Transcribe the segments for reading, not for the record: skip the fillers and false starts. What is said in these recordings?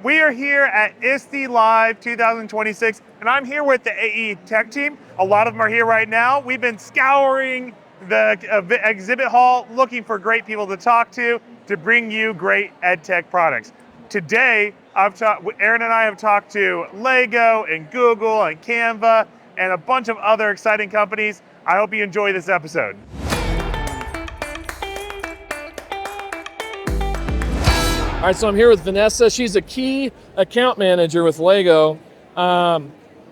We are here at ISTE Live 2026, and I'm here with the AE Tech team. A lot of them are here right now. We've been scouring the exhibit hall looking for great people to talk to bring you great ed tech products. Today, Aaron and I have talked to Lego and Google and Canva and a bunch of other exciting companies. I hope you enjoy this episode. All right, so I'm here with Vanessa. She's a key account manager with Lego. For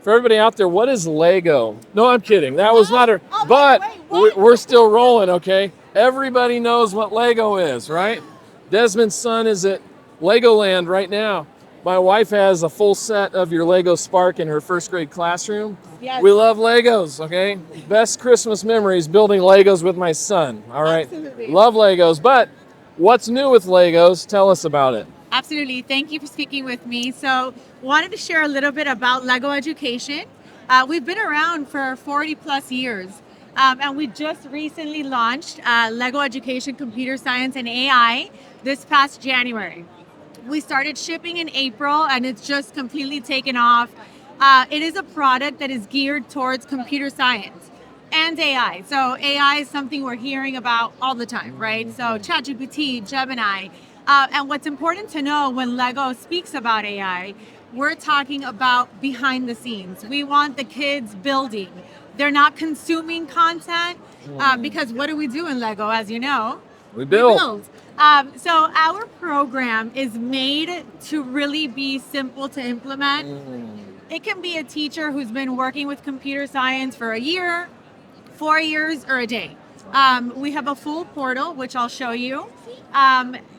everybody out there, what is Lego? No, I'm kidding. That was not her. But we're still rolling, okay? Everybody knows what Lego is, right? Desmond's son is at Legoland right now. My wife has a full set of your Lego Spark in her first grade classroom. Yes. We love Legos, okay? Best Christmas memories building Legos with my son, all right? Absolutely. Love Legos, but what's new with Legos? Tell us about it. Absolutely. Thank you for speaking with me. So wanted to share a little bit about Lego education. We've been around for 40 plus years. And we just recently launched Lego Education Computer Science and AI this past January. We started shipping in April and it's just completely taken off. It is a product that is geared towards computer science and AI. So AI is something we're hearing about all the time, right? So ChatGPT, Gemini. And what's important to know when Lego speaks about AI, we're talking about behind the scenes. We want the kids building. They're not consuming content because what do we do in Lego, as you know? We build. So our program is made to really be simple to implement. It can be a teacher who's been working with computer science for a year, 4 years, or a day. We have a full portal, which I'll show you.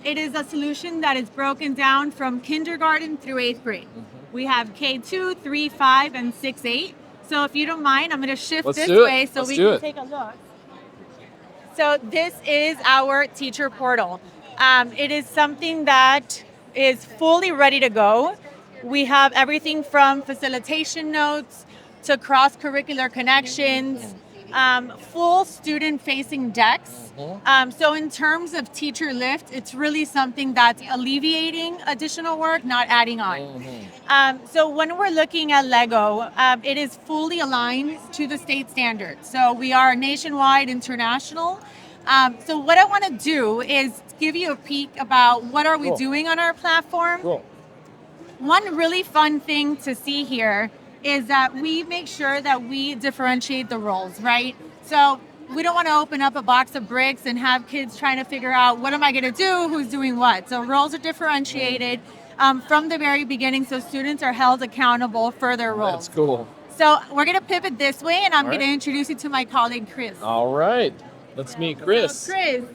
It is a solution that is broken down from kindergarten through 8th grade. We have K2, 3, 5, and 6, 8. So if you don't mind, I'm going to shift this way so we can take a look. So this is our teacher portal. It is something that is fully ready to go. We have everything from facilitation notes to cross-curricular connections, full student-facing decks. So in terms of teacher lift, it's really something that's alleviating additional work, not adding on. So when we're looking at Lego, it is fully aligned to the state standards. So we are nationwide, international. So what I want to do is give you a peek about what are we doing on our platform. One really fun thing to see here is that we make sure that we differentiate the roles, right? So we don't want to open up a box of bricks and have kids trying to figure out what am I going to do, who's doing what. So roles are differentiated from the very beginning, so students are held accountable for their roles. That's cool. So we're going to pivot this way, and I'm going to introduce you to my colleague, Chris. All right. Let's meet Chris. So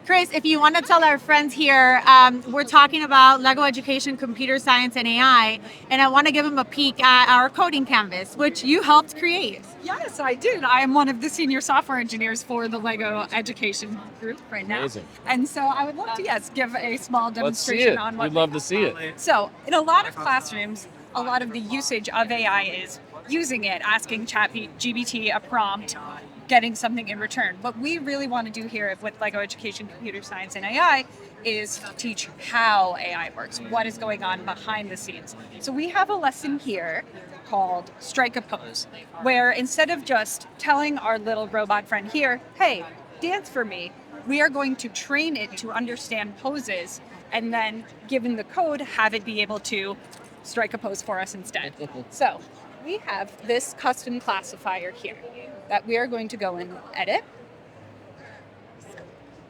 Chris, if you want to tell our friends here, we're talking about Lego Education, Computer Science, and AI, and I want to give them a peek at our coding canvas, which you helped create. Yes, I did. I am one of the senior software engineers for the Lego Education group right now. Amazing. And so I would love to, give a small demonstration on what we'd love to see it. So in a lot of classrooms, a lot of the usage of AI is using it, asking ChatGPT a prompt, getting something in return. What we really want to do here with Lego Education, Computer Science, and AI is teach how AI works, what is going on behind the scenes. So we have a lesson here called Strike a Pose, where instead of just telling our little robot friend here, hey, dance for me, we are going to train it to understand poses and then, given the code, have it be able to strike a pose for us instead. So we have this custom classifier here that we are going to go and edit.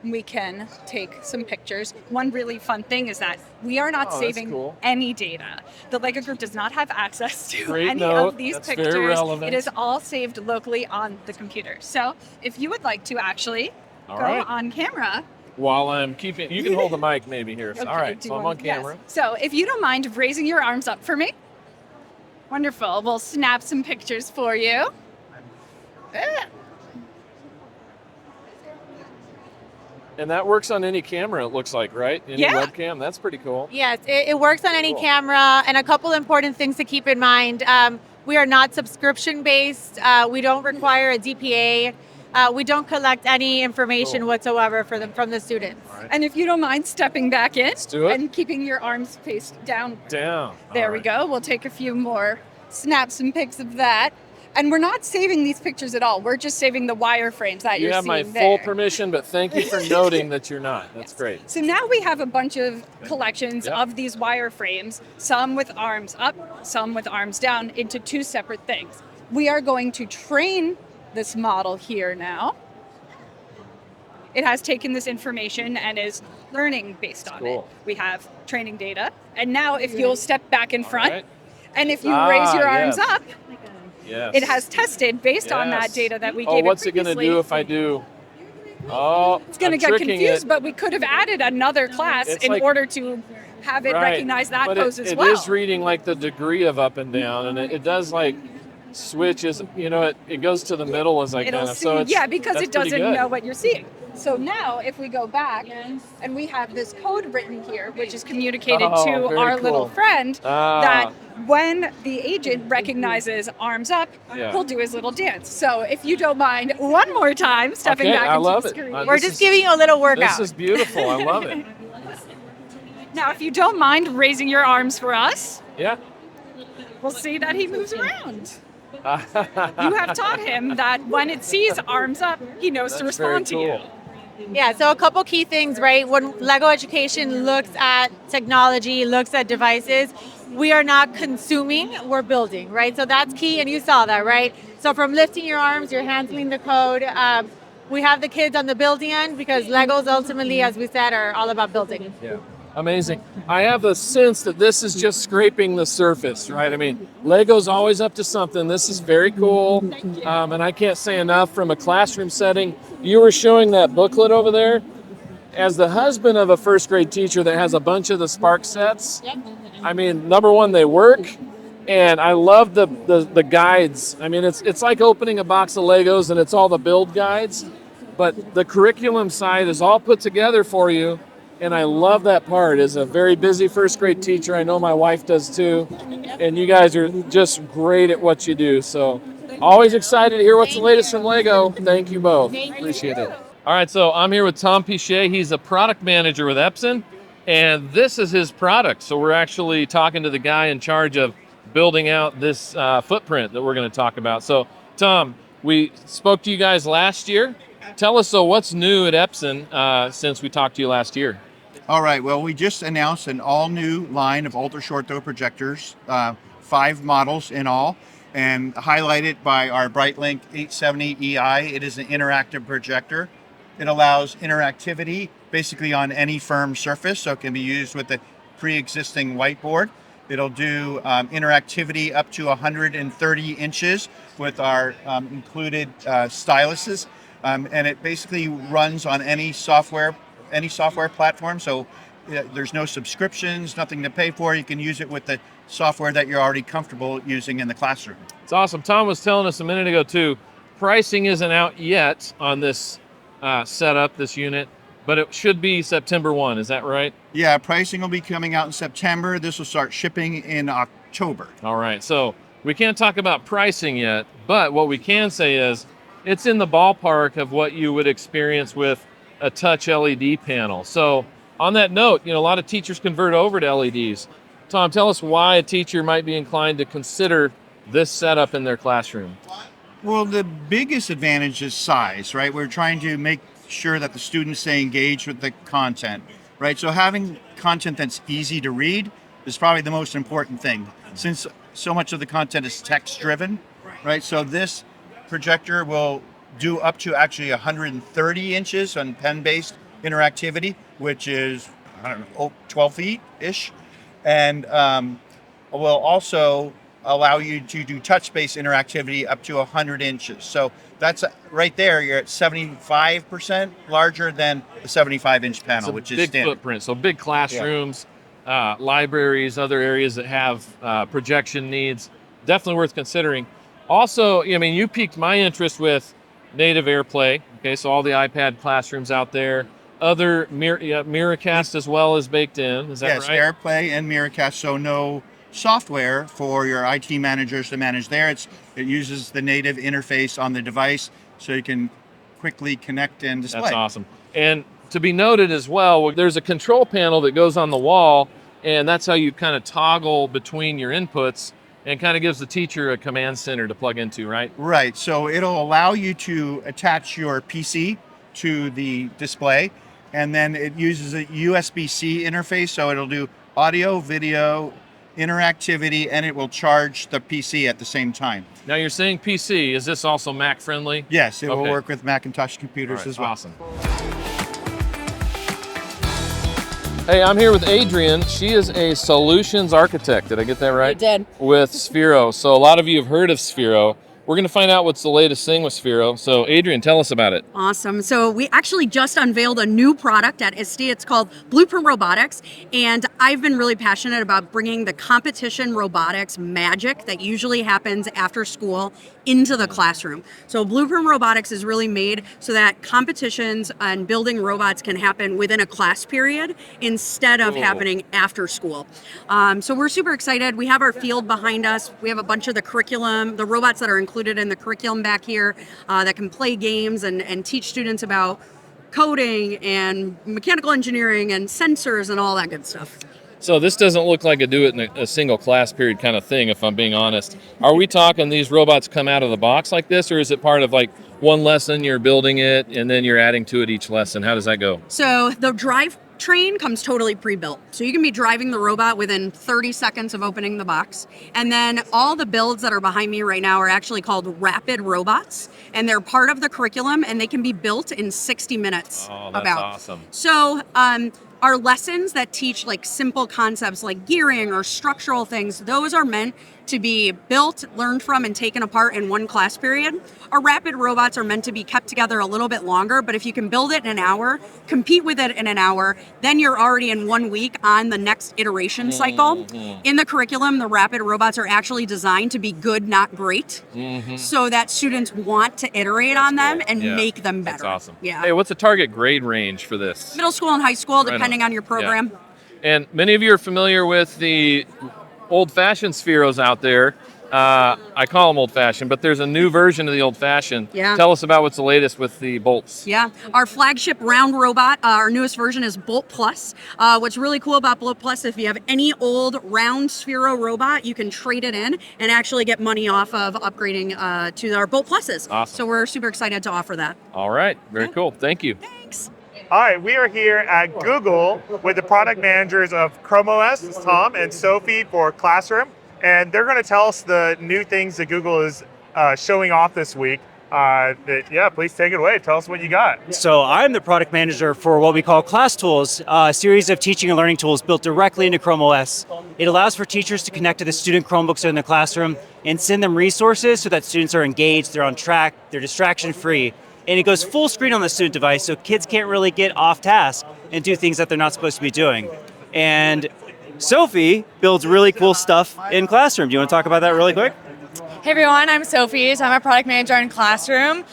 We can take some pictures. One really fun thing is that we are not saving any data. The Lego group does not have access to any of these pictures. Very relevant. It is all saved locally on the computer. So if you would like to actually go on camera. While I'm keeping, you can hold the mic maybe here. Okay, all right, so I'm on camera. Yes. So if you don't mind raising your arms up for me. Wonderful. We'll snap some pictures for you. And that works on any camera, it looks like, right? Any webcam? That's pretty cool. Yes, it works on any camera. And a couple important things to keep in mind. We are not subscription-based. We don't require a DPA. We don't collect any information whatsoever from the students. right. And if you don't mind stepping back in do it. and keeping your arms faced down. Down. There All we right. go. We'll take a few more snaps and pics of that. And we're not saving these pictures at all. We're just saving the wireframes that You you're have my seeing full there. permission, but thank you for noting that you're not. That's great. So now we have a bunch of collections Yep. of these wireframes, some with arms up, some with arms down, into two separate things. We are going to train this model here now. It has taken this information and is learning based on Cool. it. We have training data. And now if you'll step back in front, right. and if you raise your arms yes. up, Yes. it has tested based on that Yes. data that we Oh, gave what's it it going to previously. do if I do? Oh, It's going to I'm get tricking confused, it. but we could have added another class It's in like- order to have it Right. recognize that but pose as it well. is reading like the degree of up and down, and it does like switches. You know, it goes to the middle as I It'll kind of. see, So it's, yeah, because that's it pretty doesn't good. know what you're seeing. So now, if we go back and we have this code written here, which is communicated Oh, to very our cool. little friend, Ah. that when the agent recognizes arms up, Yeah. he'll do his little dance. So if you don't mind, one more time, stepping Okay, back I into love the it. screen. We're This just is- giving you a little This workout. is beautiful. I love it. Now, if you don't mind raising your arms for us, Yeah. we'll see that he moves around. You have taught him that when it sees arms up, he knows to That's very respond to you. cool. Yeah, so a couple key things, right? When Lego Education looks at technology, looks at devices, we are not consuming, we're building, right? So that's key, and you saw that, right? So from lifting your arms, you're handling the code. We have the kids on the building end because Legos ultimately, as we said, are all about building. Yeah. Amazing. I have a sense that this is just scraping the surface, right? I mean, Lego's always up to something. This is very cool. And I can't say enough from a classroom setting. You were showing that booklet over there. As the husband of a first grade teacher that has a bunch of the Spark sets, I mean, number one, they work. And I love the guides. I mean, it's like opening a box of Legos and it's all the build guides. But the curriculum side is all put together for you. And I love that part. As a very busy first grade teacher, I know my wife does too. And you guys are just great at what you do. So always excited to hear what's the latest from Lego. Thank you both. Appreciate it. All right, so I'm here with Tom Pichet. He's a product manager with Epson. And this is his product. So we're actually talking to the guy in charge of building out this footprint that we're going to talk about. So Tom, we spoke to you guys last year. Tell us, so what's new at Epson since we talked to you last year? All right, well, we just announced an all-new line of ultra-short throw projectors, 5 models in all, and highlighted by our BrightLink 870EI. It is an interactive projector. It allows interactivity basically on any firm surface, so it can be used with a pre-existing whiteboard. It'll do interactivity up to 130 inches with our included styluses, and it basically runs on any software platform. So there's no subscriptions, nothing to pay for. You can use it with the software that you're already comfortable using in the classroom. It's awesome. Tom was telling us a minute ago too, pricing isn't out yet on this setup, this unit, but it should be September 1. Is that right? Yeah, pricing will be coming out in September. This will start shipping in October. All right. So we can't talk about pricing yet, but what we can say is it's in the ballpark of what you would experience with a touch LED panel. So on that note, a lot of teachers convert over to LEDs. Tom, tell us why a teacher might be inclined to consider this setup in their classroom. Well, the biggest advantage is size, right? We're trying to make sure that the students stay engaged with the content, right? So having content that's easy to read is probably the most important thing, since so much of the content is text driven, right? So this projector will do up to actually 130 inches on pen-based interactivity, which is, 12 feet-ish. And will also allow you to do touch-based interactivity up to 100 inches. So that's right there, you're at 75% larger than the 75-inch panel, It's a which is big standard. footprint. So big classrooms, libraries, other areas that have projection needs. Definitely worth considering. Also, you piqued my interest with native AirPlay. Okay, so all the iPad classrooms out there. Other Miracast as well is baked in. Is that Yes, right? AirPlay and Miracast, so no software for your IT managers to manage there. It uses the native interface on the device so you can quickly connect and display. That's awesome. And to be noted as well, there's a control panel that goes on the wall, and that's how you kind of toggle between your inputs and kind of gives the teacher a command center to plug into, right? Right. So it'll allow you to attach your PC to the display, and then it uses a USB-C interface, so it'll do audio, video, interactivity, and it will charge the PC at the same time. Now you're saying PC, is this also Mac friendly? Yes, it will Okay. work with Macintosh computers All right, as well. awesome. Hey, I'm here with Adrienne. She is a solutions architect. Did I get that right? You did. With Sphero. So a lot of you have heard of Sphero. We're going to find out what's the latest thing with Sphero. So Adrienne, tell us about it. Awesome. So we actually just unveiled a new product at ISTE. It's called Blueprint Robotics. And I've been really passionate about bringing the competition robotics magic that usually happens after school into the classroom. So Blueprint Robotics is really made so that competitions and building robots can happen within a class period instead of happening after school. So we're super excited. We have our field behind us. We have a bunch of the curriculum, the robots that are included in the curriculum back here that can play games and teach students about coding and mechanical engineering and sensors and all that good stuff. So this doesn't look like a do it in a single class period kind of thing, if I'm being honest. Are we talking these robots come out of the box like this, or is it part of like one lesson, you're building it, and then you're adding to it each lesson? How does that go? So the drive train comes totally pre-built. So you can be driving the robot within 30 seconds of opening the box. And then all the builds that are behind me right now are actually called rapid robots, and they're part of the curriculum, and they can be built in 60 minutes. Oh, that's awesome. So our lessons that teach like simple concepts like gearing or structural things, those are meant to be built, learned from, and taken apart in one class period. Our rapid robots are meant to be kept together a little bit longer, but if you can build it in an hour, compete with it in an hour, then you're already in 1 week on the next iteration cycle. In the curriculum, the rapid robots are actually designed to be good, not great, so that students want to iterate on them and make them better. That's awesome. Yeah. Hey, what's the target grade range for this? Middle school and high school, Right depending on your program. And many of you are familiar with the old-fashioned Spheros out there. I call them old-fashioned, but there's a new version of the old-fashioned. Yeah. Tell us about what's the latest with the bolts. Yeah, our flagship round robot, our newest version is Bolt Plus. What's really cool about Bolt Plus, if you have any old round Sphero robot, you can trade it in and actually get money off of upgrading to our Bolt Pluses. Awesome. So we're super excited to offer that. All right, very cool. Thank you. Thanks. All right, we are here at Google with the product managers of Chrome OS, Tom and Sophie for Classroom, and they're going to tell us the new things that Google is showing off this week. Please take it away. Tell us what you got. So I'm the product manager for what we call Class Tools, a series of teaching and learning tools built directly into Chrome OS. It allows for teachers to connect to the student Chromebooks in the classroom and send them resources so that students are engaged, they're on track, they're distraction-free. And it goes full screen on the student device, so kids can't really get off task and do things that they're not supposed to be doing. And Sophie builds really cool stuff in Classroom. Do you want to talk about that really quick? Hey everyone, I'm Sophie. So I'm a product manager in Classroom.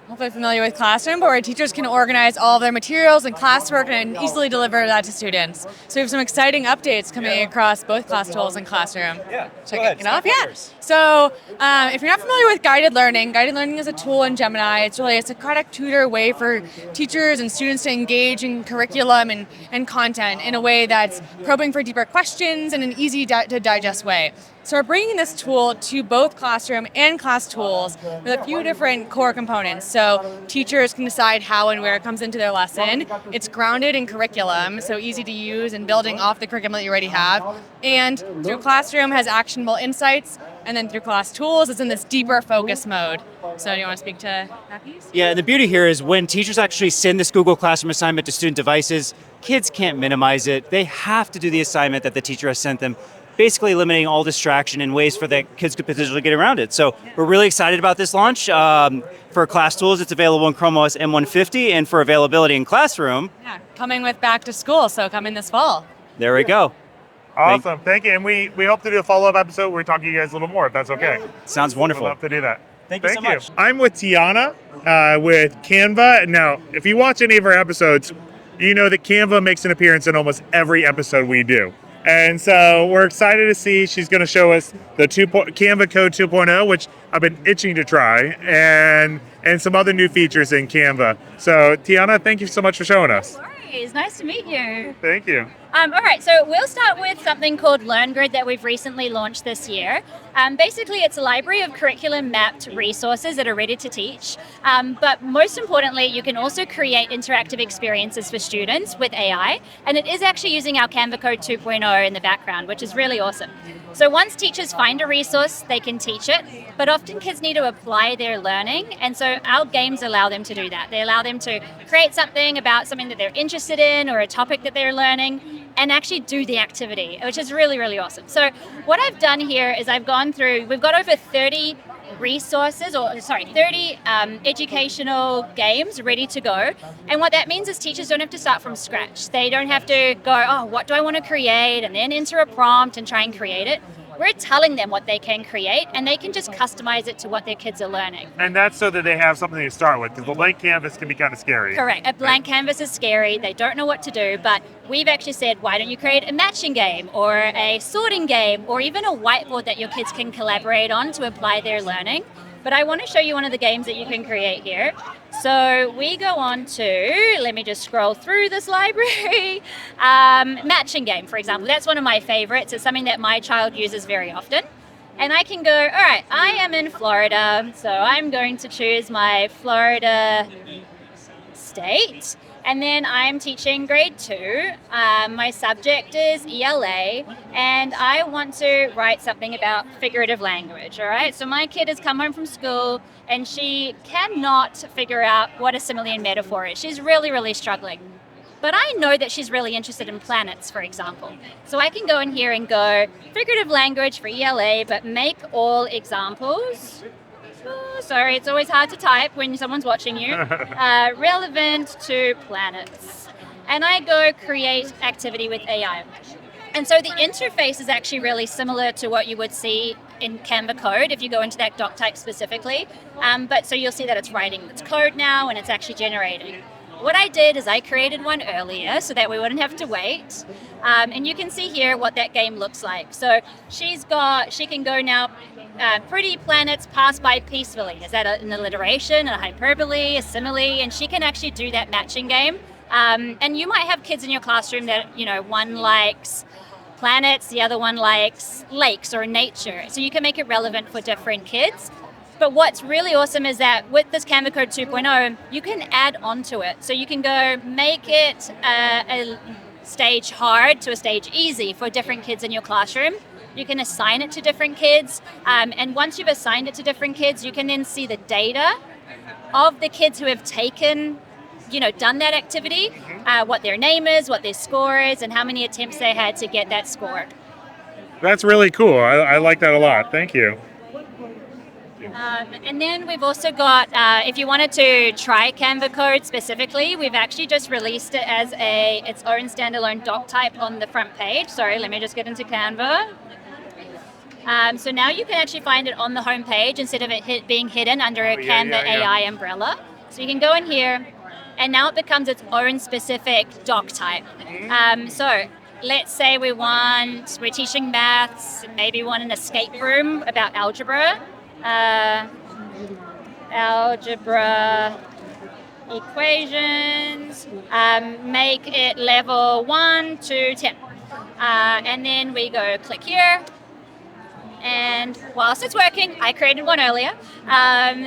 Hopefully familiar with Classroom, but where teachers can organize all of their materials and classwork and easily deliver that to students. So we have some exciting updates coming across both Class Tools and Classroom. Yeah, Check it off. Yeah. So if you're not familiar with guided learning is a tool in Gemini. It's a product tutor way for teachers and students to engage in curriculum and content in a way that's probing for deeper questions in an easy to digest way. So we're bringing this tool to both Classroom and Class Tools with a few different core components. So teachers can decide how and where it comes into their lesson. It's grounded in curriculum, so easy to use and building off the curriculum that you already have. And through Classroom has actionable insights, and then through Class Tools, it's in this deeper focus mode. So do you want to speak to that piece? Yeah, and the beauty here is when teachers actually send this Google Classroom assignment to student devices, kids can't minimize it. They have to do the assignment that the teacher has sent them, basically eliminating all distraction and ways for the kids could potentially get around it. So we're really excited about this launch. For Class Tools, it's available in Chrome OS M150, and for availability in Classroom, Coming with back to school, so coming this fall. there we go. Awesome. Thank you. And we hope to do a follow-up episode where we talk to you guys a little more, if that's okay. Sounds wonderful. We'd love to do that. Thank you so much. I'm with Tiana with Canva. Now, if you watch any of our episodes, you know that Canva makes an appearance in almost every episode we do. And so we're excited to see. She's going to show us the Canva Code 2.0, which I've been itching to try, and some other new features in Canva. So Tiana, thank you so much for showing us. No worries. Nice to meet you. Thank you. All right, so we'll start with something called LearnGrid that we've recently launched this year. Basically, it's a library of curriculum-mapped resources that are ready to teach. But most importantly, you can also create interactive experiences for students with AI. And it is actually using our Canva Code 2.0 in the background, which is really awesome. So once teachers find a resource, they can teach it. But often kids need to apply their learning. And so our games allow them to do that. They allow them to create something about something that they're interested in or a topic that they're learning and actually do the activity, which is really, really awesome. So what I've done here is I've gone through, we've got over 30 resources, 30 educational games ready to go. And what that means is teachers don't have to start from scratch. They don't have to go, oh, what do I want to create? And then enter a prompt and try and create it. We're telling them what they can create, and they can just customize it to what their kids are learning. And that's so that they have something to start with, because the blank canvas can be kind of scary. Correct. A blank canvas is scary. They don't know what to do, but we've actually said, why don't you create a matching game or a sorting game or even a whiteboard that your kids can collaborate on to apply their learning. But I want to show you one of the games that you can create here. So we go on to, let me just scroll through this library. Matching game, for example. That's one of my favorites. It's something that my child uses very often. And I can go, all right, I am in Florida, so I'm going to choose my Florida state. And then I'm teaching grade 2. My subject is ELA, and I want to write something about figurative language, all right? So my kid has come home from school, and she cannot figure out what a simile and metaphor is. She's really, really struggling. But I know that she's really interested in planets, for example. So I can go in here and go, figurative language for ELA, but make all examples. Oh, sorry, it's always hard to type when someone's watching you. Relevant to planets. And I go create activity with AI. And so the interface is actually really similar to what you would see in Canva code if you go into that doc type specifically. But so you'll see that it's writing its code now and it's actually generating. What I did is I created one earlier so that we wouldn't have to wait. And you can see here what that game looks like. So she can go now, pretty planets pass by peacefully. Is that an alliteration, a hyperbole, a simile? And she can actually do that matching game. And you might have kids in your classroom that, one likes planets, the other one likes lakes or nature. So you can make it relevant for different kids. But what's really awesome is that with this Canva Code 2.0, you can add on to it. So you can go make it a stage hard to a stage easy for different kids in your classroom. You can assign it to different kids. And once you've assigned it to different kids, you can then see the data of the kids who have taken, done that activity, what their name is, what their score is, and how many attempts they had to get that score. That's really cool. I like that a lot. Thank you. And then we've also got, if you wanted to try Canva code specifically, we've actually just released it as its own standalone doc type on the front page. Sorry, let me just get into Canva. So now you can actually find it on the home page instead of it being hidden under a Canva AI umbrella. So you can go in here, and now it becomes its own specific doc type. So let's say we're teaching maths, maybe we want an escape room about algebra. Algebra equations, make it level 1 to 10. And then we go click here. And whilst it's working, I created one earlier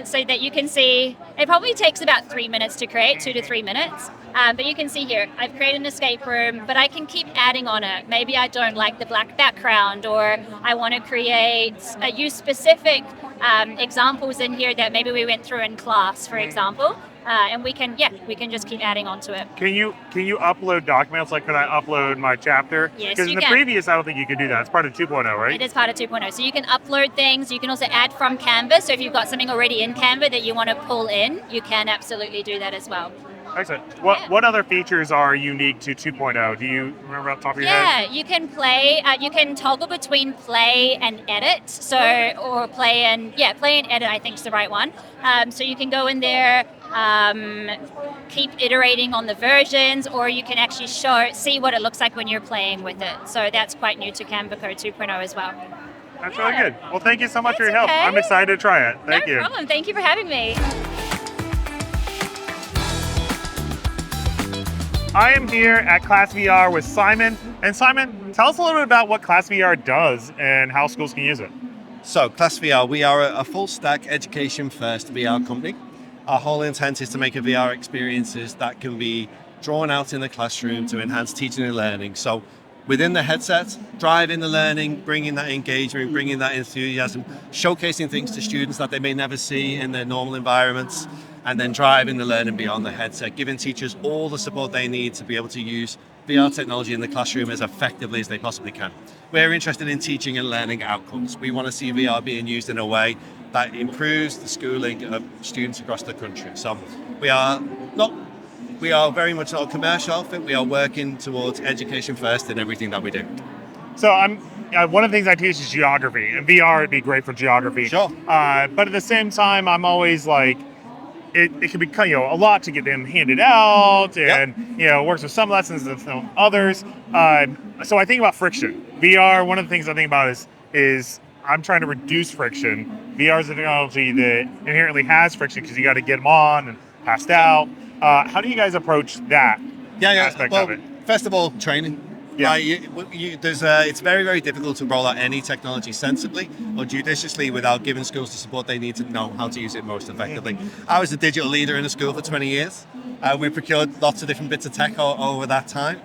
so that you can see it probably takes about 3 minutes to create, 2 to 3 minutes. But you can see here, I've created an escape room, but I can keep adding on it. Maybe I don't like the black background, or I want to create use specific examples in here that maybe we went through in class, for example. And we can just keep adding on to it. Can you upload documents? Like, can I upload my chapter? Yes, Because in the can. previous, I don't think you could do that. It's part of 2.0, right? It is part of 2.0. So you can upload things. You can also add from Canva. So if you've got something already in Canva that you want to pull in, you can absolutely do that as well. Excellent. What other features are unique to 2.0? Do you remember off the top of your head? Yeah, you can play. You can toggle between play and edit. So, or play and edit, I think is the right one. So you can go in there, keep iterating on the versions, or you can actually see what it looks like when you're playing with it. So that's quite new to Canva Code 2.0 as well. That's really good. Well, thank you so much for your That's help. okay. I'm excited to try it. Thank No you. problem. Thank you for having me. I am here at ClassVR with Simon. And Simon, tell us a little bit about what ClassVR does and how schools can use it. So, ClassVR, we are a full stack education first VR company. Our whole intent is to make a VR experiences that can be drawn out in the classroom to enhance teaching and learning. So, within the headset, driving the learning, bringing that engagement, bringing that enthusiasm, showcasing things to students that they may never see in their normal environments, and then driving the learning beyond the headset, giving teachers all the support they need to be able to use VR technology in the classroom as effectively as they possibly can. We're interested in teaching and learning outcomes. We want to see VR being used in a way that improves the schooling of students across the country. So we are very much not a commercial outfit. We are working towards education first in everything that we do. So one of the things I teach is geography, and VR would be great for geography. Sure. But at the same time, I'm always like, it can be a lot to get them handed out, and works with some lessons and some others. So I think about friction. VR. One of the things I think about is I'm trying to reduce friction. VR is a technology that inherently has friction because you got to get them on and passed out. How do you guys approach that aspect of it? First of all, training. Yeah. It's very, very difficult to roll out any technology sensibly or judiciously without giving schools the support they need to know how to use it most effectively. I was a digital leader in a school for 20 years. We procured lots of different bits of tech over that time.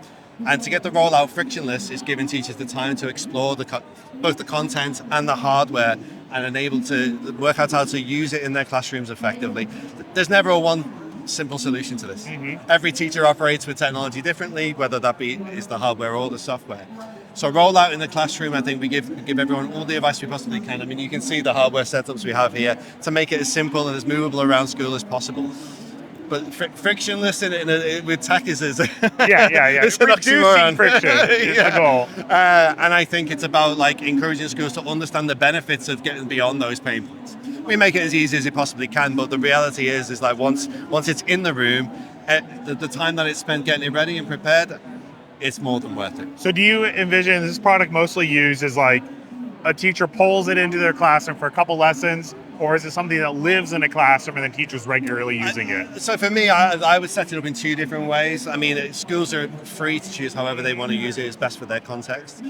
And to get the rollout frictionless is giving teachers the time to explore both the content and the hardware and enable to work out how to use it in their classrooms effectively. There's never a one simple solution to this. Every teacher operates with technology differently, whether that is the hardware or the software. So rollout in the classroom, I think we give everyone all the advice we possibly can. I mean, you can see the hardware setups we have here to make it as simple and as movable around school as possible. But frictionless with tech is yeah. It's an Reducing oxymoron. friction is the goal. And I think it's about encouraging schools to understand the benefits of getting beyond those pain points. We make it as easy as it possibly can, but the reality is once it's in the room, the time that it's spent getting it ready and prepared, it's more than worth it. So do you envision this product mostly used as a teacher pulls it into their classroom for a couple lessons, or is it something that lives in a classroom and then teachers regularly using it? So for me, I would set it up in two different ways. I mean, schools are free to choose however they want to use it. It's best for their context.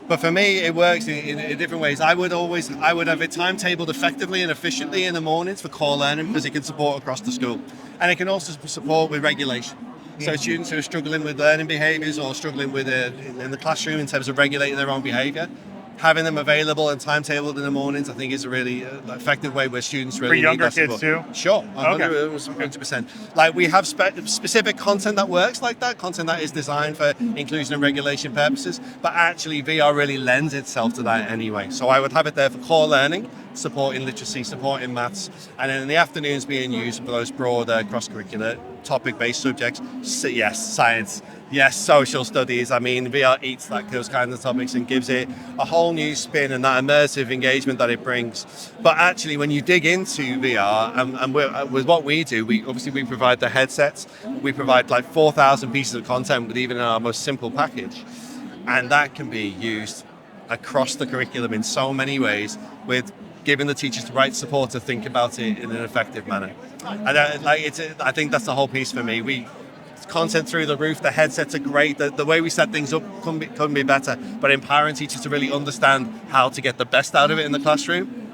But for me, it works in different ways. I would have it timetabled effectively and efficiently in the mornings for core learning because it can support across the school. And it can also support with regulation. So students who are struggling with learning behaviors or struggling with in the classroom in terms of regulating their own behavior, having them available and timetabled in the mornings, I think is a really effective way where students really for younger need that kids support. too. Sure, Okay. 100%. We have specific content that works like that, content that is designed for inclusion and regulation purposes, but actually VR really lends itself to that anyway. So I would have it there for core learning, supporting literacy, supporting maths, and then in the afternoons being used for those broader cross-curricular topic-based subjects. So yes, science. Yes, social studies. I mean, VR eats those kinds of topics and gives it a whole new spin and that immersive engagement that it brings. But actually, when you dig into VR, and with what we do, we provide the headsets. We provide 4,000 pieces of content with even our most simple package. And that can be used across the curriculum in so many ways with giving the teachers the right support to think about it in an effective manner. And I think that's the whole piece for me. Content through the roof, the headsets are great. The way we set things up couldn't be better. But empowering teachers to really understand how to get the best out of it in the classroom,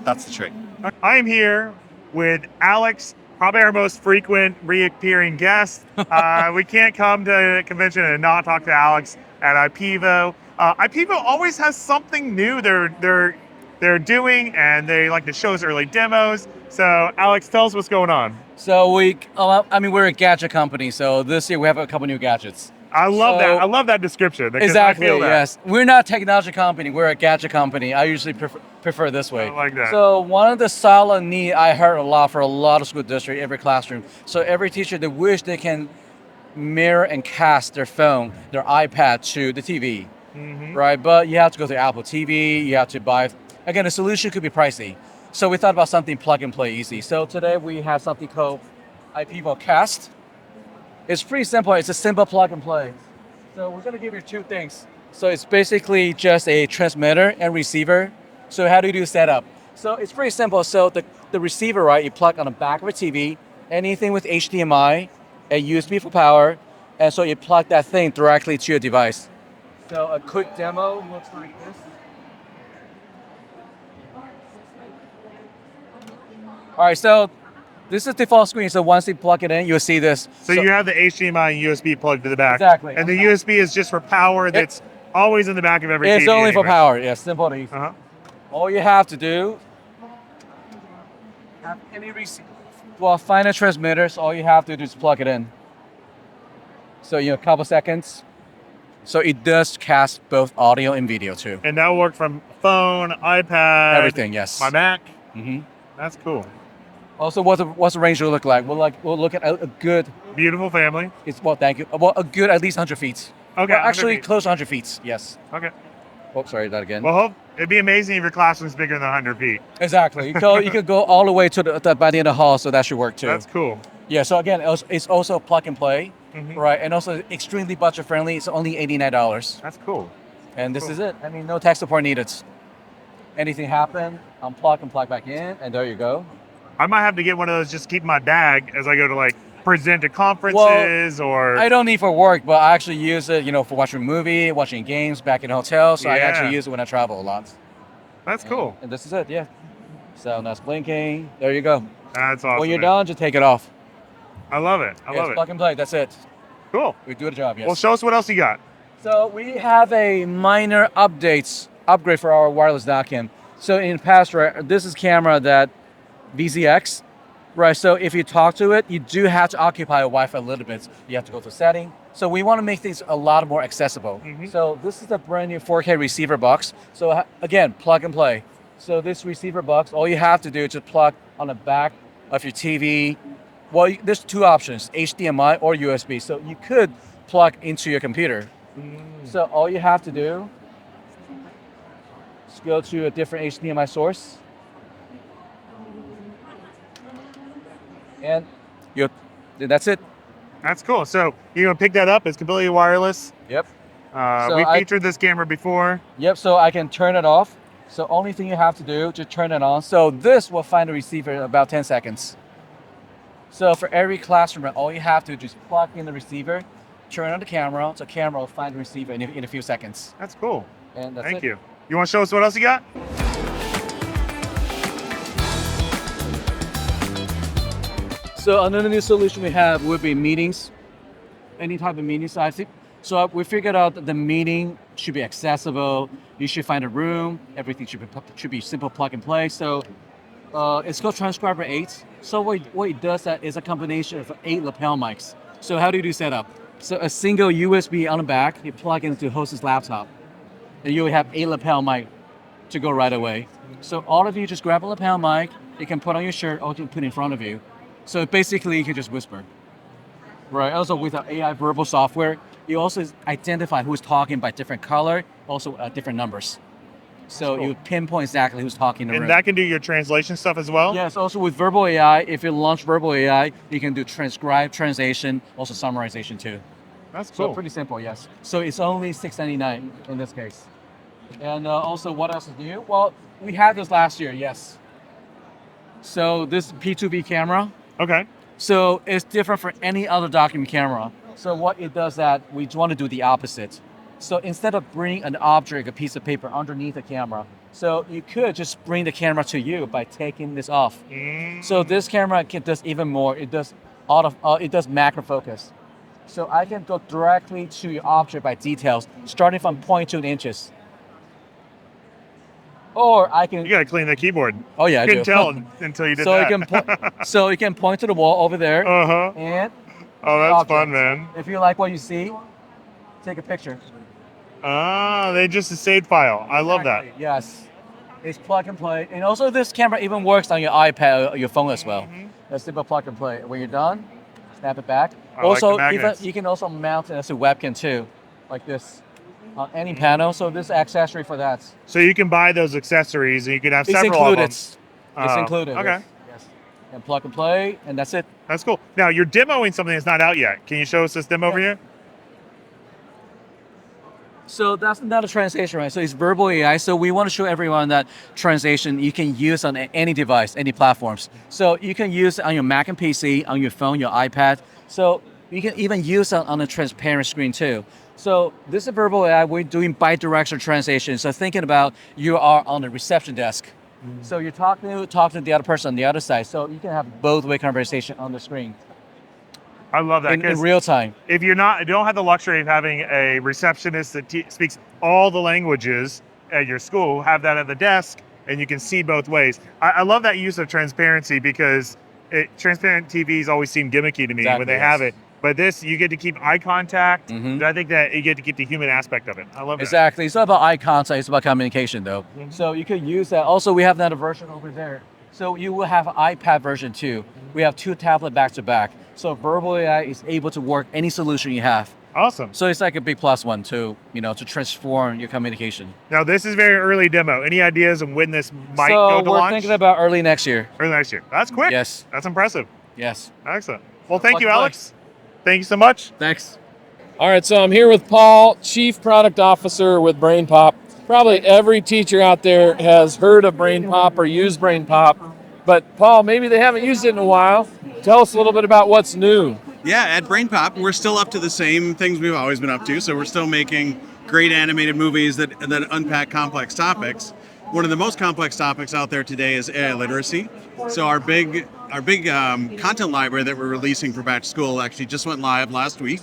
that's the trick. I am here with Alex, probably our most frequent reappearing guest. We can't come to a convention and not talk to Alex at IPEVO. IPEVO always has something new they're doing, and they like to show us early demos. So Alex, tell us what's going on. So we're a gadget company. So this year we have a couple new gadgets. I love that. I love that description. Exactly. Yes. We're not a technology company. We're a gadget company. I usually prefer this way. I like that. So one of the solid need I heard a lot for a lot of school districts, every classroom. So every teacher, they wish they can mirror and cast their phone, their iPad to the TV, right? But you have to go to Apple TV. You have to buy. Again, the solution could be pricey. So we thought about something plug and play easy. So today we have something called IPEVO Cast. It's pretty simple. It's a simple plug and play. So we're gonna give you two things. So it's basically just a transmitter and receiver. So how do you do setup? So it's pretty simple. So the receiver, right, you plug on the back of a TV, anything with HDMI, a USB for power, and so you plug that thing directly to your device. So a quick demo looks like this. All right, so this is the default screen. So once you plug it in, you'll see this. So you have the HDMI and USB plugged to the back. Exactly. And the USB is just for power that's always in the back of every TV. It's only for anyway. power. Yeah, simple and easy. Uh-huh. All you have to do, have any find a transmitter. So all you have to do is plug it in. So a couple seconds. So it does cast both audio and video too. And that will work from phone, iPad, Everything, yes. my Mac. Mm-hmm. That's cool. Also, what's the range will look like? We'll look at a good, beautiful family. It's thank you. Well, a good at least 100 feet. Okay, Well, actually 100 feet. close to 100 feet. Yes. Okay. Oh, sorry, that again. Well, it'd be amazing if your classroom's bigger than 100 feet. Exactly. You could go all the way to the by the end of the hall, so that should work too. That's cool. Yeah. So again, it's also plug and play, Mhm. right? And also extremely budget friendly. It's only $89. That's cool. And this Cool. is it. I mean, no tech support needed. Anything happen, unplug and plug back in, and there you go. I might have to get one of those just to keep in my bag as I go to present at conferences or. I don't need for work, but I actually use it, for watching a movie, watching games back in hotels. So I actually Yeah. use it when I travel a lot. That's cool. And this is it, yeah. So now it's blinking. There you go. That's awesome. When you're man. done, just take it off. I love it. I Yeah, love it's it. plug and play. That's it. Cool. We do the job. Yes. Well, show us what else you got. So we have a minor upgrade for our wireless dock cam. So in the past, right, this is camera that VZX, right? So if you talk to it, you do have to occupy a Wi-Fi a little bit. You have to go to setting. So we want to make things a lot more accessible. So this is the brand new 4K receiver box. So again, plug and play. So this receiver box, all you have to do is just plug on the back of your TV. Well, there's two options, HDMI or USB. So you could plug into your computer. So all you have to do is go to a different HDMI source. And that's it. That's cool. So you're going to pick that up. It's completely wireless. Yep. We featured this camera before. Yep, so I can turn it off. So only thing you have to do, just turn it on. So this will find the receiver in about 10 seconds. So for every classroom, all you have to do is just plug in the receiver, turn on the camera, so camera will find the receiver in a few seconds. That's cool. And that's Thank it. you. You want to show us what else you got? So another new solution we have would be meetings, any type of meeting size. So we figured out that the meeting should be accessible. You should find a room. Everything should be simple plug and play. So it's called Transcriber 8. So what it does that is a combination of 8 lapel mics. So how do you do setup? So a single USB on the back, you plug into the host's laptop, and you will have 8 lapel mic to go right away. So all of you just grab a lapel mic. You can put on your shirt or you can put in front of you. So basically, you can just whisper. Right. Also, with our AI verbal software, you also identify who's talking by different color, also different numbers. So cool. you pinpoint exactly who's talking in the room. And that can do your translation stuff as well? Yes. Also with verbal AI, if you launch verbal AI, you can do transcribe, translation, also summarization too. That's cool. So pretty simple. Yes. So it's only $699 in this case. And also, what else is new? Well, we had this last year. Yes. So this P2B camera. Okay. So it's different from any other document camera. So what it does that we want to do the opposite. So instead of bringing an object, a piece of paper underneath the camera, so you could just bring the camera to you by taking this off. So this camera does even more. It does it does macro focus. So I can go directly to your object by details, starting from 0.2 inches. Or I can. You gotta clean the keyboard. Oh yeah, I couldn't do. tell until you did so that. So you can point to the wall over there. And. Oh, that's object. fun, man. If you like what you see, take a picture. Ah, they just a saved file. I love that. Yes, it's plug and play, and also this camera even works on your iPad or your phone as well. That's simple plug and play. When you're done, snap it back. I Also, like the even magnets. you can also mount it as a webcam too, like this, on any panel. So this is accessory for that. So you can buy those accessories and you can have It's several included. of them. It's included. Okay. Yes. and plug and play, and that's it. That's cool. Now you're demoing something that's not out yet. Can you show us this demo over here? So that's not a translation, right? So it's verbal AI. So we want to show everyone that translation you can use on any device, any platforms. So you can use it on your Mac and PC, on your phone, your iPad. So you can even use it on a transparent screen too. So this is verbal AI. We're doing bi-directional translation. So thinking about you are on the reception desk. So you're talking to the other person on the other side. So you can have both-way conversation on the screen. I love that. In real time. If you don't have the luxury of having a receptionist that speaks all the languages at your school, have that at the desk, and you can see both ways. I love that use of transparency because transparent TVs always seem gimmicky to me when they have it. But this, you get to keep eye contact. And I think that you get to keep the human aspect of it. I love that. Exactly. It's not about eye contact. It's about communication, though. So you could use that. Also, we have another version over there. So you will have iPad version 2. We have 2 tablet back to back. So verbal AI is able to work any solution you have. Awesome. So it's like a big plus one to transform your communication. Now this is very early demo. Any ideas of when this might go to launch? So we're thinking about early next year. Early next year. That's quick. Yes. That's impressive. Yes. Excellent. Well, thank you, Alex. Thank you so much. Thanks. All right, so I'm here with Paul, Chief Product Officer with BrainPOP. Probably every teacher out there has heard of BrainPOP or used BrainPOP. But Paul, maybe they haven't used it in a while. Tell us a little bit about what's new. Yeah, at BrainPOP, we're still up to the same things we've always been up to. So we're still making great animated movies that unpack complex topics. One of the most complex topics out there today is AI literacy. So our big content library that we're releasing for back to school actually just went live last week.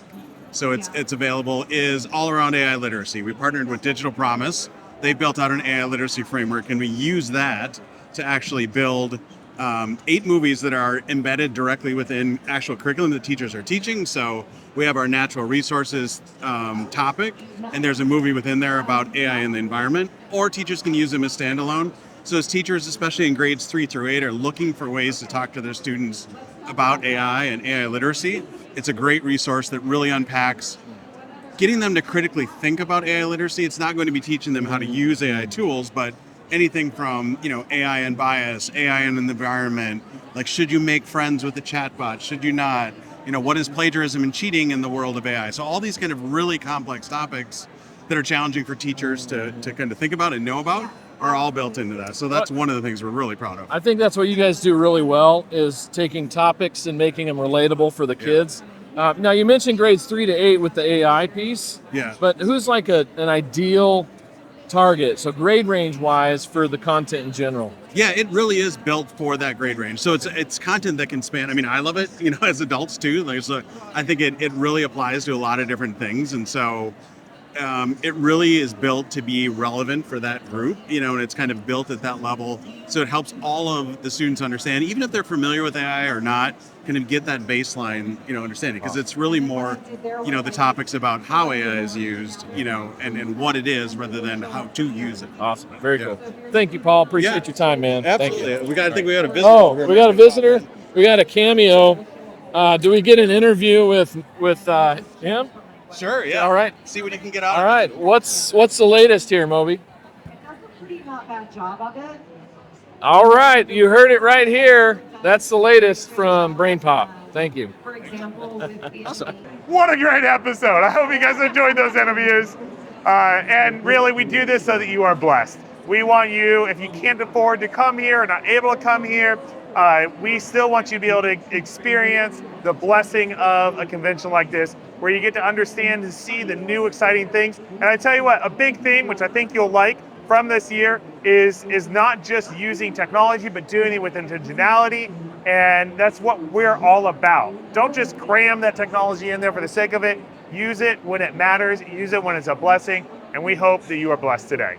So it's available, is all around AI literacy. We partnered with Digital Promise. They built out an AI literacy framework, and we use that to actually build 8 movies that are embedded directly within actual curriculum that teachers are teaching. So we have our natural resources topic, and there's a movie within there about AI in the environment, or teachers can use them as standalone. So as teachers, especially in grades 3 through 8, are looking for ways to talk to their students about AI and AI literacy, it's a great resource that really unpacks getting them to critically think about AI literacy. It's not going to be teaching them how to use AI tools, but anything from AI and bias, AI and the environment, like should you make friends with a chatbot, should you not, what is plagiarism and cheating in the world of AI? So all these kind of really complex topics that are challenging for teachers to kind of think about and know about are all built into that. So that's one of the things we're really proud of. I think that's what you guys do really well, is taking topics and making them relatable for the kids. Now you mentioned grades 3 to 8 with the AI piece. Yeah. But who's like an ideal target, so grade range wise, for the content in general? Yeah, it really is built for that grade range. So it's content that can span. I mean, I love it, as adults too. So I think it really applies to a lot of different things, and so it really is built to be relevant for that group. And it's kind of built at that level, so it helps all of the students understand, even if they're familiar with AI or not, kind of get that baseline, understanding, because it's really more, the topics about how AI is used, and what it is rather than how to use it. Awesome. Very cool. Thank you, Paul. Appreciate your time, man. Absolutely. Thank you. I think we got a visitor. Oh, we got a visitor? We got a cameo. Do we get an interview with him? Sure, yeah. All right. See what you can get out All of right. What's the latest here, Moby? Pretty not bad job of it. All right. You heard it right here. That's the latest from BrainPOP. Thank you. For example, with the Awesome. What a great episode. I hope you guys enjoyed those interviews. And really, we do this so that you are blessed. We want you, if you can't afford to come here or not able to come here, we still want you to be able to experience the blessing of a convention like this, where you get to understand and see the new exciting things. And I tell you what, a big thing, which I think you'll like from this year, is not just using technology, but doing it with intentionality. And that's what we're all about. Don't just cram that technology in there for the sake of it. Use it when it matters. Use it when it's a blessing. And we hope that you are blessed today.